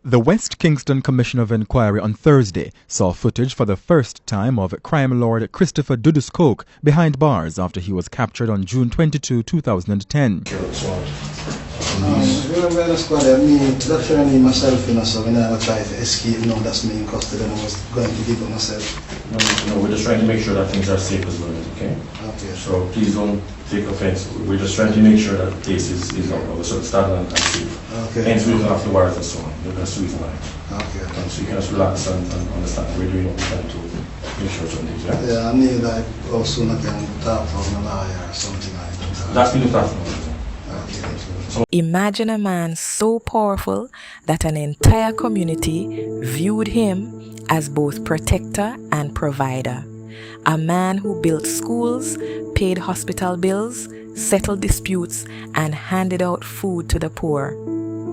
The West Kingston Commission of Inquiry on Thursday saw footage for the first time of crime lord Christopher Dudus Coke behind bars after he was captured on June 22, 2010. Remember the squad, that's only myself, so when I tried to escape, that's me in custody and I was going to give up myself. No, we're just trying to make sure that things are safe as well, okay? Okay. So please don't take offense. We're just trying to make sure that the place is out of a certain standard and safe. Okay. Hence we don't have to worry and so on. That's the reason why. Okay. So you can just relax and understand. We're doing what we can to make sure certain things, yeah? Yeah, I need like how soon I can talk from a lawyer or something like that. That's been the platform. Imagine a man so powerful that an entire community viewed him as both protector and provider. A man who built schools, paid hospital bills, settled disputes, and handed out food to the poor.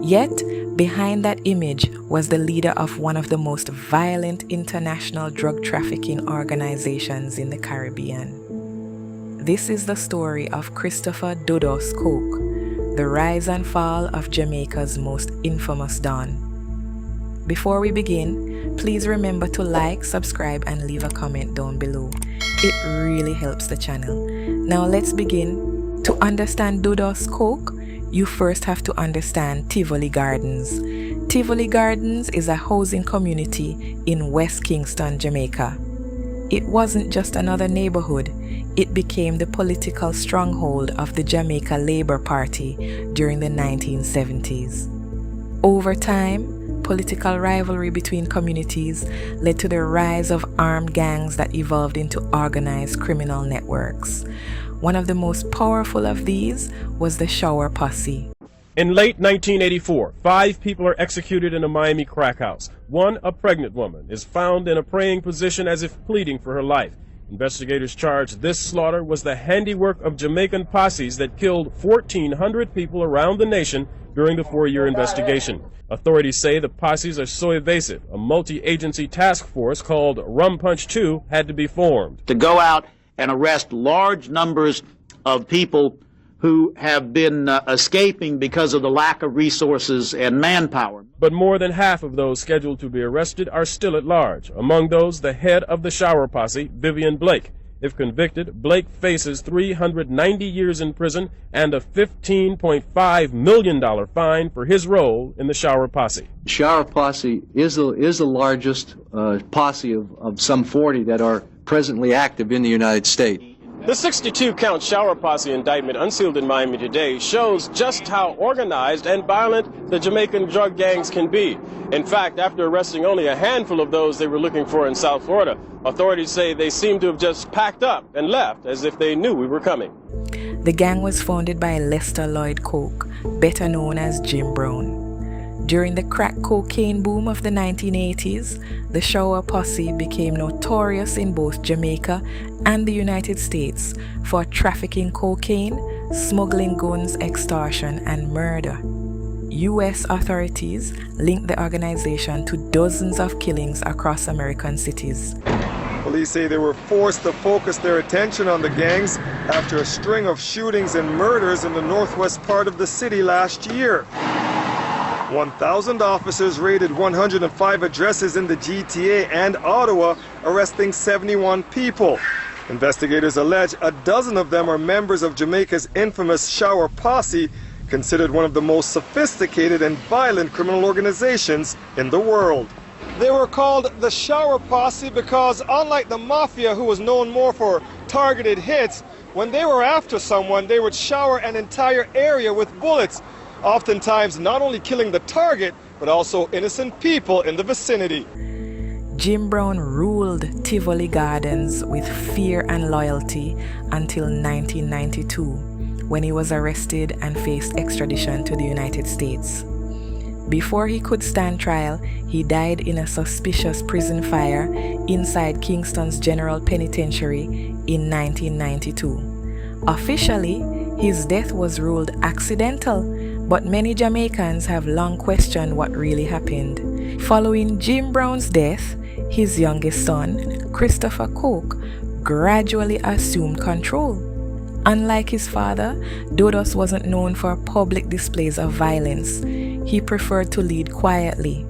Yet, behind that image was the leader of one of the most violent international drug trafficking organizations in the Caribbean. This is the story of Christopher Dudus Coke, the rise and fall of Jamaica's most infamous don. Before we begin, please remember to like, subscribe, and leave a comment down below. It really helps the channel. Now let's begin. To understand Dudus Coke, you first have to understand Tivoli Gardens. Tivoli Gardens is a housing community in West Kingston, Jamaica. It wasn't just another neighborhood. It became the political stronghold of the Jamaica Labour Party during the 1970s. Over time, political rivalry between communities led to the rise of armed gangs that evolved into organized criminal networks. One of the most powerful of these was the Shower Posse. In late 1984, 5 people are executed in a Miami crack house. One, a pregnant woman, is found in a praying position as if pleading for her life. Investigators charge this slaughter was the handiwork of Jamaican posses that killed 1,400 people around the nation during the 4-year investigation. Authorities say the posses are so evasive, a multi-agency task force called Rum Punch 2 had to be formed. To go out and arrest large numbers of people who have been escaping because of the lack of resources and manpower. But more than half of those scheduled to be arrested are still at large. Among those, the head of the Shower Posse, Vivian Blake. If convicted, Blake faces 390 years in prison and a $15.5 million fine for his role in the Shower Posse. Shower Posse is the largest posse of some 40 that are presently active in the United States. The 62-count Shower Posse indictment unsealed in Miami today shows just how organized and violent the Jamaican drug gangs can be. In fact, after arresting only a handful of those they were looking for in South Florida, authorities say they seem to have just packed up and left as if they knew we were coming. The gang was founded by Lester Lloyd Coke, better known as Jim Brown. During the crack cocaine boom of the 1980s, the Shower Posse became notorious in both Jamaica and the United States for trafficking cocaine, smuggling guns, extortion, and murder. U.S. authorities linked the organization to dozens of killings across American cities. Police say they were forced to focus their attention on the gangs after a string of shootings and murders in the northwest part of the city last year. 1,000 officers raided 105 addresses in the GTA and Ottawa, arresting 71 people. Investigators allege a dozen of them are members of Jamaica's infamous Shower Posse, considered one of the most sophisticated and violent criminal organizations in the world. They were called the Shower Posse because, unlike the Mafia, who was known more for targeted hits, when they were after someone, they would shower an entire area with bullets, oftentimes not only killing the target, but also innocent people in the vicinity. Jim Brown ruled Tivoli Gardens with fear and loyalty until 1992, when he was arrested and faced extradition to the United States. Before he could stand trial, he died in a suspicious prison fire inside Kingston's General Penitentiary in 1992. Officially, his death was ruled accidental, but many Jamaicans have long questioned what really happened. Following Jim Brown's death, his youngest son, Christopher Coke, gradually assumed control. Unlike his father, Dudus wasn't known for public displays of violence. He preferred to lead quietly.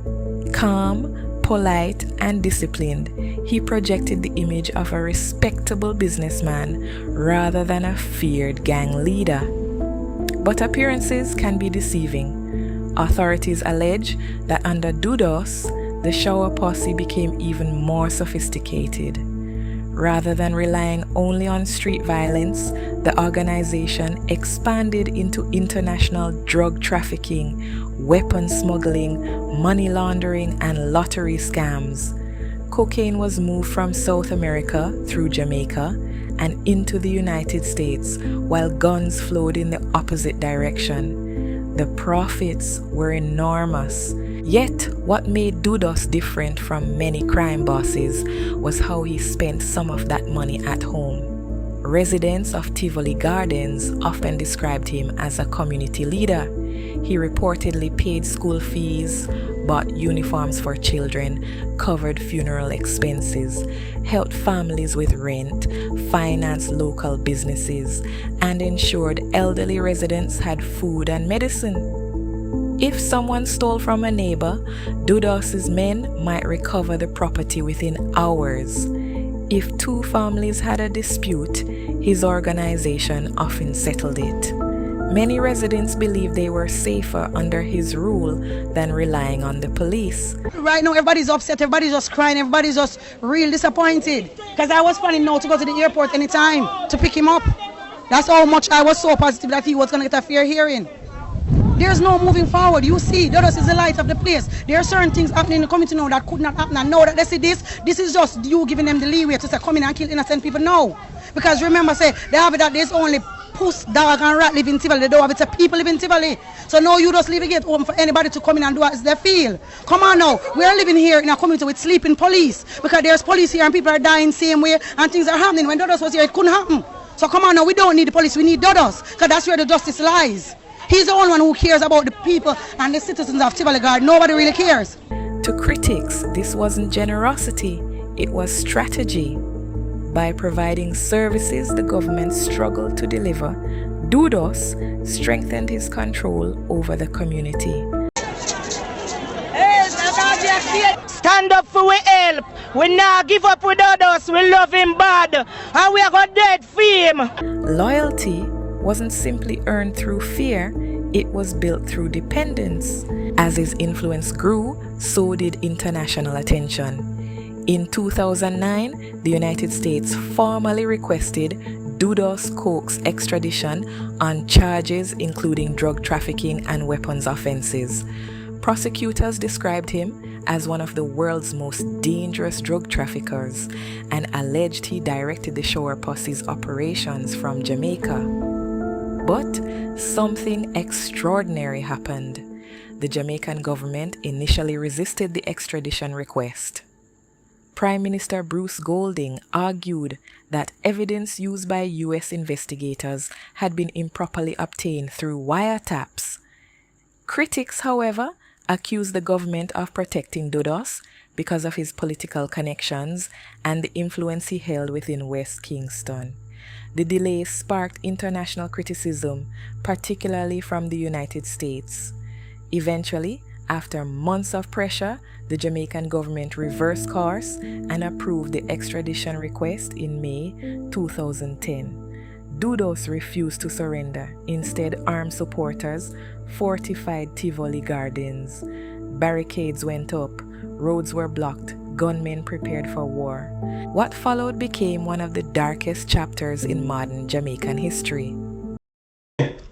Calm, polite, and disciplined, he projected the image of a respectable businessman rather than a feared gang leader. But appearances can be deceiving. Authorities allege that under Dudus, the shower posse became even more sophisticated. Rather than relying only on street violence, the organization expanded into international drug trafficking, weapon smuggling, money laundering, and lottery scams. Cocaine was moved from South America through Jamaica and into the United States, while guns flowed in the opposite direction. The profits were enormous. Yet, what made Dudus different from many crime bosses was how he spent some of that money at home. Residents of Tivoli Gardens often described him as a community leader. He reportedly paid school fees, bought uniforms for children, covered funeral expenses, helped families with rent, financed local businesses, and ensured elderly residents had food and medicine. If someone stole from a neighbor, Dudus's men might recover the property within hours. If two families had a dispute, his organization often settled it. Many residents believed they were safer under his rule than relying on the police. Right now, everybody's upset, everybody's just crying, everybody's just real disappointed. Because I was planning now to go to the airport anytime to pick him up. That's how much I was so positive that he was going to get a fair hearing. There's no moving forward. You see, Dudus is the light of the place. There are certain things happening in the community now that could not happen. And now that they see this is just you giving them the leeway to say, come in and kill innocent people now. Because remember, say, they have it that there's only puss, dog, and rat live in Tivoli. They don't have it, it's people live in Tivoli. So now you just leave the gate open for anybody to come in and do as they feel. Come on now. We are living here in a community with sleeping police. Because there's police here and people are dying same way and things are happening. When Dudus was here, it couldn't happen. So come on now, we don't need the police, we need Dudus. Because that's where the justice lies. He's the only one who cares about the people and the citizens of Tivoli Gardens. Nobody really cares. To critics, this wasn't generosity, it was strategy. By providing services the government struggled to deliver, Dudus strengthened his control over the community. Stand up for we help. We not give up with Dudus. We love him bad. And we are going dead for him. Loyalty wasn't simply earned through fear, it was built through dependence. As his influence grew, so did international attention. In 2009, the United States formally requested Dudus Coke's extradition on charges including drug trafficking and weapons offenses. Prosecutors described him as one of the world's most dangerous drug traffickers and alleged he directed the shower posse's operations from Jamaica. But something extraordinary happened. The Jamaican government initially resisted the extradition request. Prime Minister Bruce Golding argued that evidence used by U.S. investigators had been improperly obtained through wiretaps. Critics, however, accused the government of protecting Dudus because of his political connections and the influence he held within West Kingston. The delay sparked international criticism, particularly from the United States. Eventually, after months of pressure, the Jamaican government reversed course and approved the extradition request in May 2010. Dudus refused to surrender. Instead, armed supporters fortified Tivoli Gardens. Barricades went up, roads were blocked, gunmen prepared for war. What followed became one of the darkest chapters in modern Jamaican history.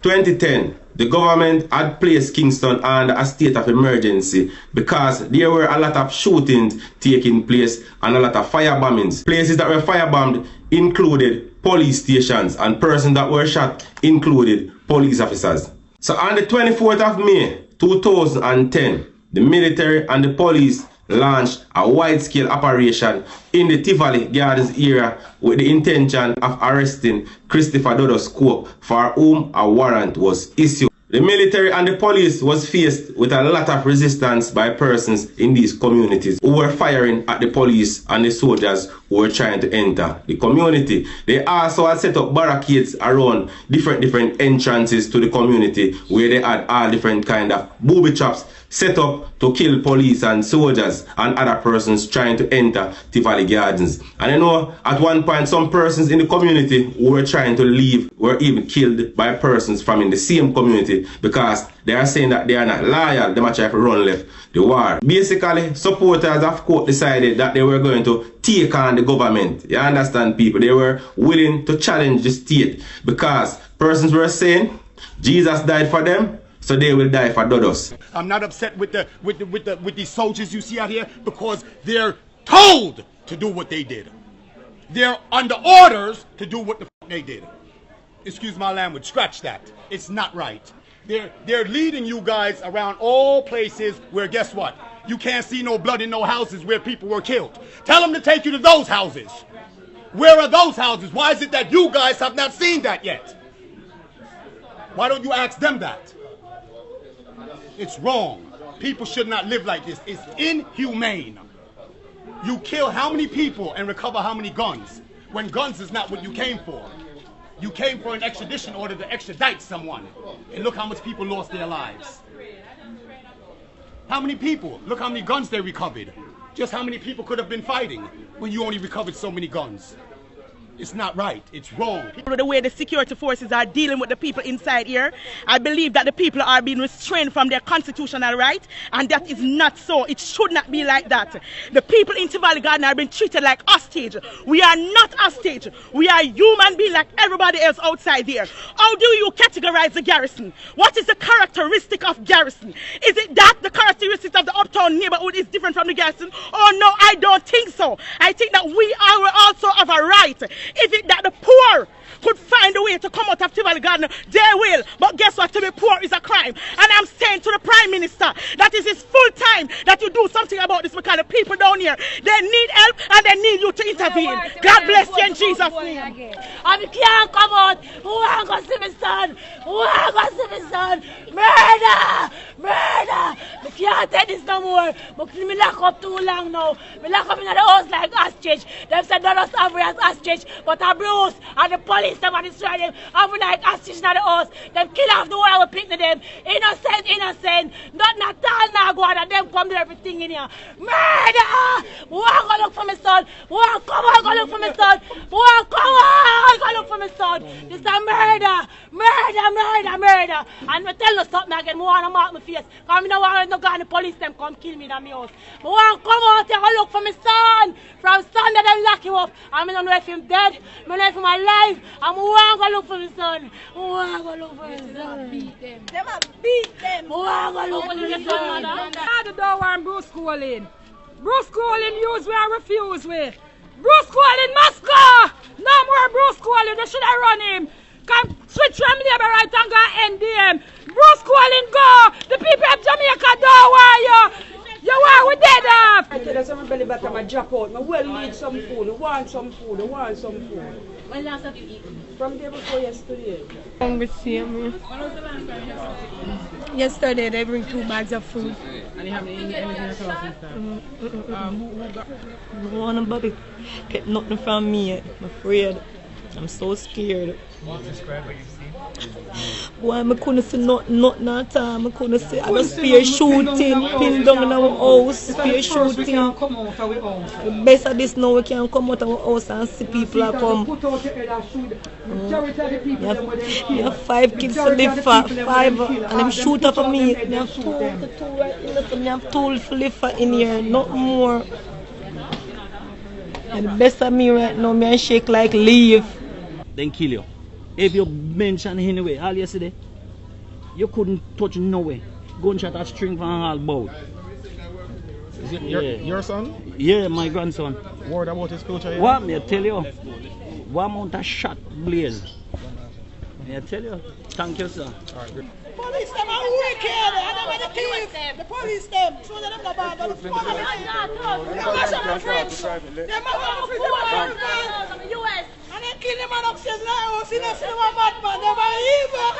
2010, the government had placed Kingston under a state of emergency because there were a lot of shootings taking place and a lot of firebombings. Places that were firebombed included police stations, and persons that were shot included police officers. So on the 24th of May 2010, the military and the police launched a wide-scale operation in the Tivoli Gardens area with the intention of arresting Christopher Dudus Coke, for whom a warrant was issued. The military and the police was faced with a lot of resistance by persons in these communities who were firing at the police and the soldiers who were trying to enter the community. They also had set up barricades around different entrances to the community where they had all different kind of booby traps set up to kill police and soldiers and other persons trying to enter Tivoli Gardens. And you know, at one point, some persons in the community who were trying to leave were even killed by persons from in the same community because they are saying that they are not loyal. They might try to run left the war. Basically, supporters of court decided that they were going to take on the government. You understand, people? They were willing to challenge the state because persons were saying Jesus died for them, so they will die for Dudus. I'm not upset with these soldiers you see out here because they're told to do what they did. They're under orders to do what the f they did. Excuse my language, scratch that. It's not right. They're leading you guys around all places where, guess what? You can't see no blood in no houses where people were killed. Tell them to take you to those houses. Where are those houses? Why is it that you guys have not seen that yet? Why don't you ask them that? It's wrong. People should not live like this. It's inhumane. You kill how many people and recover how many guns when guns is not what you came for. You came for an extradition order to extradite someone. And look how much people lost their lives. How many people? Look how many guns they recovered. Just how many people could have been fighting when you only recovered so many guns. It's not right. It's wrong. The way the security forces are dealing with the people inside here, I believe that the people are being restrained from their constitutional right, and that is not so. It should not be like that. The people in Tivoli Gardens are being treated like hostage. We are not hostage. We are human beings like everybody else outside here. How do you categorize the garrison? What is the characteristic of garrison? Is it that the characteristic of the uptown neighborhood is different from the garrison? Oh no, I don't think so. I think that we are also have a right. Is it that the poor could find a way to come out of Tivoli Gardens? They will. But guess what? To be poor is a crime. And I'm saying to the Prime Minister that it is full time that you do something about this because the people down here, they need help and they need you to intervene. God bless you in Jesus' name. And you can't come out. Who ain't gonna see my son? Who ain't gonna see my son? Murder! Murder! I can't take this no more. But me lock up too long now. Me lock up in the house like hostage. Them said don't us have as hostage, but a Bruce and the police them and destroy them. Have like hostage in the house. Them kill off the whole I will pick to them. Innocent, innocent. Not all now go on and them come do everything in here. Murder! Who ain't gonna look for my son? Who ain't come on go look for my son? Who ain't come on go look for my son? This is a murder! Murder, murder, murder! And me tell you something again, I want to mark my face. Because I don't want to go and the police them come kill me in my house. I want to come out here and look for my son. From Sunday them lock him up. And I don't know if he's dead, I don't know if he's alive. And I want to look for my son. I want to look for my son. Beat them. They must beat them. I want to look for my son. I don't want Bruce calling. Bruce calling use we and refuse we. Bruce calling must go. No more Bruce calling. They should have run him. Come switch from labor right and go NDM. Bruce calling go. The people of Jamaica don't want you. You want we dead off. I tell you some belly button I drop out. I well need some food. I want some food. I want some food. When last have you eaten? From day before yesterday. Hungry same. When was the last time you saw? Yesterday they bring 2 bags of food. And you haven't eaten anything at all since then? Who got? No one nobody get nothing from me. I'm afraid. I'm so scared. Describe what you've seen. Boy, I couldn't see nothing at all. I couldn't see. I was spear shooting, pinned down in our house, spear shooting. The best of this now, we can come out of our house and see people are come. You have 5 kids to live for, 5, and them shoot up for me. You have 2 right in the you have 2 to live for in here, not more. And the best of me right now, me and shake like leave. Then kill you. If you mention anyway, all yesterday, you couldn't touch no way. Gunshot a string from all bout. Is it your son? Yeah, my grandson. Word about his future? Yeah? What me I tell you? What amount of shot blaze? Me I tell you? Thank you, sir. All right, good. Police them are wicked. I don't want to thief. The police them. Show them the bag. The police. Them are the US. And they kill them and upstairs now. See them a bad man. They are evil.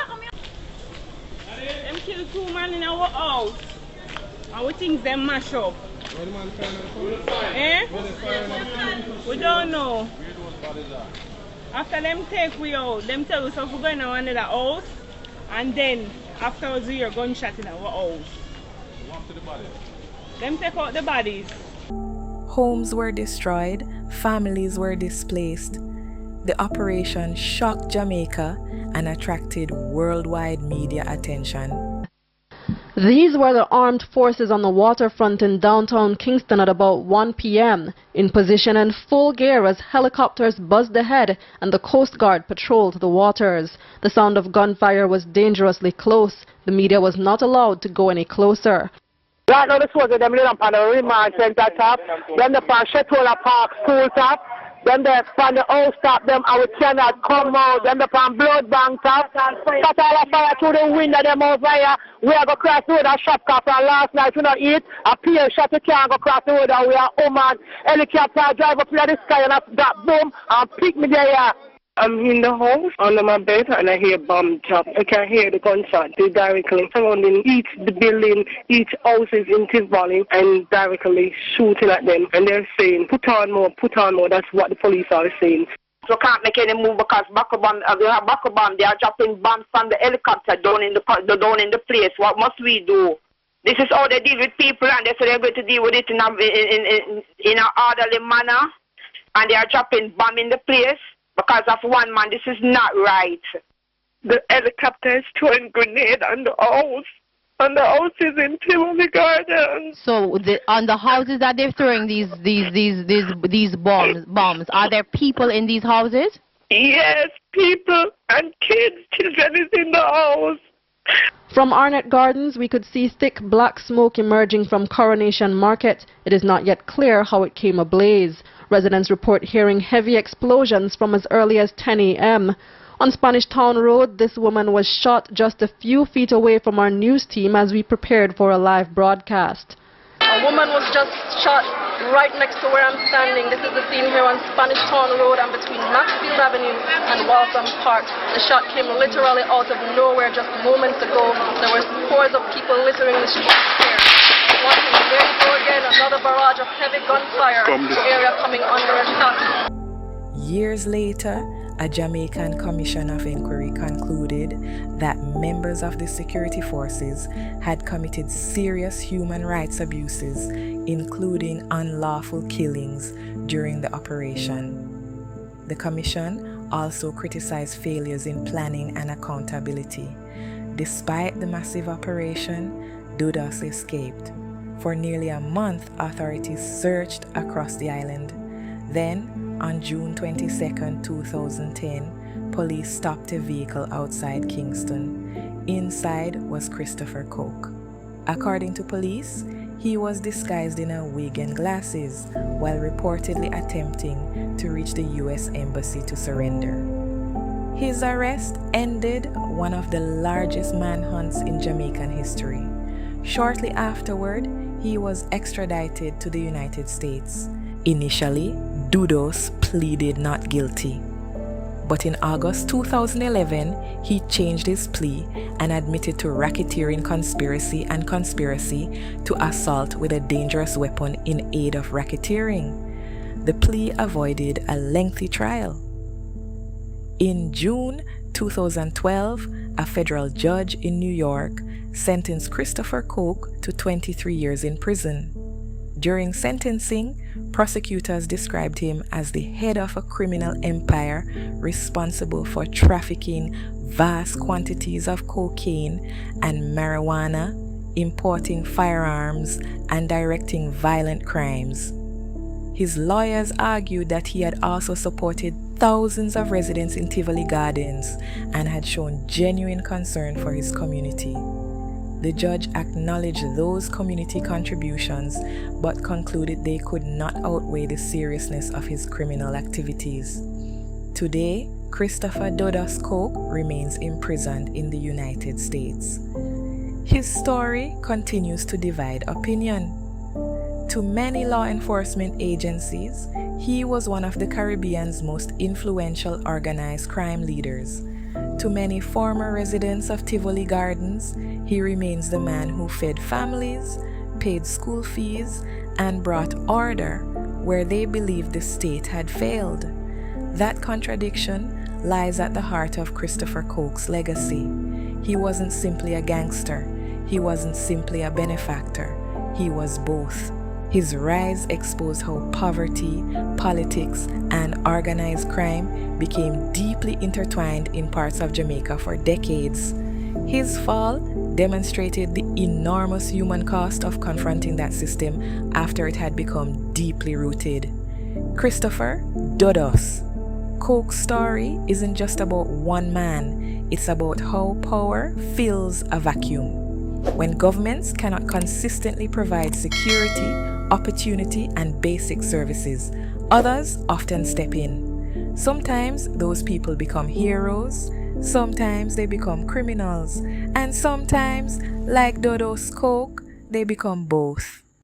Them kill 2 men in our house. And we think them mash up. Eh? We don't know. After them take we out, them tell us if we're going to another house. And then afterwards we hear gunshot in our house. Them take out the bodies. Homes were destroyed, families were displaced. The operation shocked Jamaica and attracted worldwide media attention. These were the armed forces on the waterfront in downtown Kingston at about 1 p.m. in position in full gear as helicopters buzzed ahead and the Coast Guard patrolled the waters. The sound of gunfire was dangerously close. The media was not allowed to go any closer. Right now the soldiers them live on the remand center top, then the Shetola Park school top, then the from the house top them and we cannot come out, then the from blood bank top, cut all the fire through the window them over here. We are going to cross the road and shop car from last night we not eat, a peer shot we can't go cross the road and we are home and helicopter drive up in the sky and that boom and pick me there. I'm in the house under my bed and I hear bomb drop. I can hear the gunshot directly surrounding each the building, each houses in Tivoli and directly shooting at them. And they're saying, put on more. That's what the police are saying. So can't make any move because they are dropping bombs from the helicopter down in the place. What must we do? This is how they deal with people and they say they're going to deal with it in an orderly manner. And they are dropping bomb in the place. Because of one man, this is not right. The helicopter is throwing grenade on the house. On the houses in Tivoli Gardens. So on the houses that they're throwing these bombs, are there people in these houses? Yes, people and kids. Children is in the house. From Arnett Gardens, we could see thick black smoke emerging from Coronation Market. It is not yet clear how it came ablaze. Residents report hearing heavy explosions from as early as 10 a.m. On Spanish Town Road, this woman was shot just a few feet away from our news team as we prepared for a live broadcast. A woman was just shot right next to where I'm standing. This is the scene here on Spanish Town Road and between Maxfield Avenue and Waltham Park. The shot came literally out of nowhere just moments ago. There were scores of people littering the streets here. Watching, there you go again, another barrage of heavy gunfire. The area coming under attack. Years later, a Jamaican Commission of Inquiry concluded that members of the security forces had committed serious human rights abuses, including unlawful killings during the operation. The Commission also criticized failures in planning and accountability. Despite the massive operation, Dudus escaped. For nearly a month, authorities searched across the island. Then, on June 22, 2010, police stopped a vehicle outside Kingston. Inside was Christopher Coke. According to police, he was disguised in a wig and glasses while reportedly attempting to reach the U.S. Embassy to surrender. His arrest ended one of the largest manhunts in Jamaican history. Shortly afterward, he was extradited to the United States. Initially, Dudus pleaded not guilty. But in August 2011, he changed his plea and admitted to racketeering conspiracy and conspiracy to assault with a dangerous weapon in aid of racketeering. The plea avoided a lengthy trial. In June 2012, a federal judge in New York sentenced Christopher Coke to 23 years in prison. During sentencing, prosecutors described him as the head of a criminal empire responsible for trafficking vast quantities of cocaine and marijuana, importing firearms, and directing violent crimes. His lawyers argued that he had also supported thousands of residents in Tivoli Gardens and had shown genuine concern for his community. The judge acknowledged those community contributions but concluded they could not outweigh the seriousness of his criminal activities. Today, Christopher Dudus Coke remains imprisoned in the United States. His story continues to divide opinion. To many law enforcement agencies, he was one of the Caribbean's most influential organized crime leaders. To many former residents of Tivoli Gardens, he remains the man who fed families, paid school fees, and brought order where they believed the state had failed. That contradiction lies at the heart of Christopher Coke's legacy. He wasn't simply a gangster. he wasn't simply a benefactor, he was both. His rise exposed how poverty, politics, and organized crime became deeply intertwined in parts of Jamaica for decades. His fall demonstrated the enormous human cost of confronting that system after it had become deeply rooted. Christopher Dudus Coke's story isn't just about one man, it's about how power fills a vacuum. When governments cannot consistently provide security, opportunity, and basic services, others often step in. Sometimes those people become heroes, sometimes they become criminals, and sometimes, like Dudus Coke, they become both.